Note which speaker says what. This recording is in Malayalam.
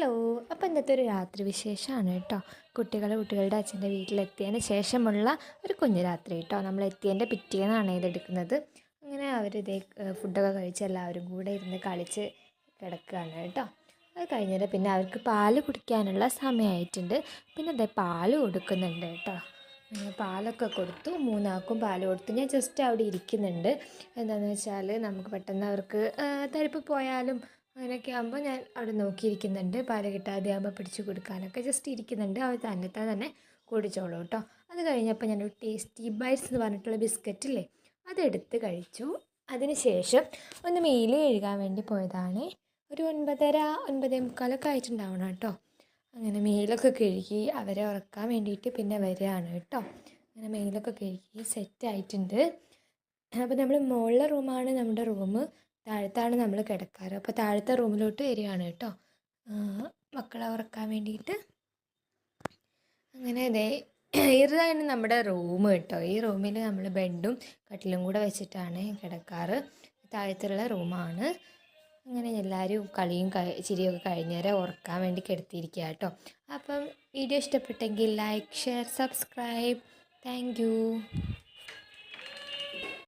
Speaker 1: ഹലോ. അപ്പോൾ ഇന്നത്തെ ഒരു രാത്രി വിശേഷമാണ് കേട്ടോ. കുട്ടികളുടെ അച്ഛൻ്റെ വീട്ടിലെത്തിയതിന് ശേഷമുള്ള ഒരു കുഞ്ഞു രാത്രി കേട്ടോ. നമ്മൾ എത്തിയതിൻ്റെ പിറ്റേന്നാണ് ഇതെടുക്കുന്നത്. അങ്ങനെ അവരിതേ ഫുഡൊക്കെ കഴിച്ച് എല്ലാവരും കൂടെ ഇരുന്ന് കളിച്ച് കിടക്കുകയാണ് കേട്ടോ. അത് കഴിഞ്ഞിട്ട് പിന്നെ അവർക്ക് പാല് കുടിക്കാനുള്ള സമയമായിട്ടുണ്ട്. പിന്നെ അതേ പാല് കൊടുക്കുന്നുണ്ട് കേട്ടോ. പാലൊക്കെ കൊടുത്തു, മൂന്നാൾക്കും പാല് കൊടുത്തു. ഞാൻ ജസ്റ്റ് അവിടെ ഇരിക്കുന്നുണ്ട്. എന്താണെന്ന് വെച്ചാൽ നമുക്ക് പെട്ടെന്ന് അവർക്ക് തരിപ്പ് പോയാലും അങ്ങനെയൊക്കെ ആകുമ്പോൾ ഞാൻ അവിടെ നോക്കിയിരിക്കുന്നുണ്ട്. പാല് കിട്ടാതെ ആകുമ്പോൾ പിടിച്ചു കൊടുക്കാനൊക്കെ ജസ്റ്റ് ഇരിക്കുന്നുണ്ട്. അവർ തന്നെ കുടിച്ചോളൂ കേട്ടോ. അത് കഴിഞ്ഞപ്പോൾ ഞാനൊരു ടേസ്റ്റി ബൈറ്റ്സ് എന്ന് പറഞ്ഞിട്ടുള്ള ബിസ്ക്കറ്റില്ലേ, അതെടുത്ത് കഴിച്ചു. അതിന് ശേഷം ഒന്ന് മേല് കഴുകാൻ വേണ്ടി പോയതാണ്. ഒരു 9:30 9:45 ആയിട്ടുണ്ടാവണം കേട്ടോ. അങ്ങനെ മേലൊക്കെ കഴുകി അവരെ ഉറക്കാൻ വേണ്ടിയിട്ട് പിന്നെ വരികയാണ് കേട്ടോ. അങ്ങനെ മേലൊക്കെ കഴുകി സെറ്റായിട്ടുണ്ട്. അപ്പോൾ നമ്മൾ മുകളിലെ റൂമാണ് നമ്മുടെ റൂം, താഴത്താണ് നമ്മൾ കിടക്കാറ്. അപ്പോൾ താഴത്തെ റൂമിലോട്ട് വരികയാണ് കേട്ടോ മക്കളെ ഉറക്കാൻ വേണ്ടിയിട്ട്. അങ്ങനെ ഇതേ ഇതാണ് നമ്മുടെ റൂം കേട്ടോ. ഈ റൂമിൽ നമ്മൾ ബെഡും കട്ടിലും കൂടെ വെച്ചിട്ടാണ് കിടക്കാറ്. താഴത്തുള്ള റൂമാണ്. അങ്ങനെ എല്ലാവരും കളിയും ചിരിയൊക്കെ കഴിഞ്ഞേരം ഉറക്കാൻ വേണ്ടി കിടത്തിയിരിക്കുക കേട്ടോ. അപ്പം വീഡിയോ ഇഷ്ടപ്പെട്ടെങ്കിൽ like, share, subscribe. Thank you.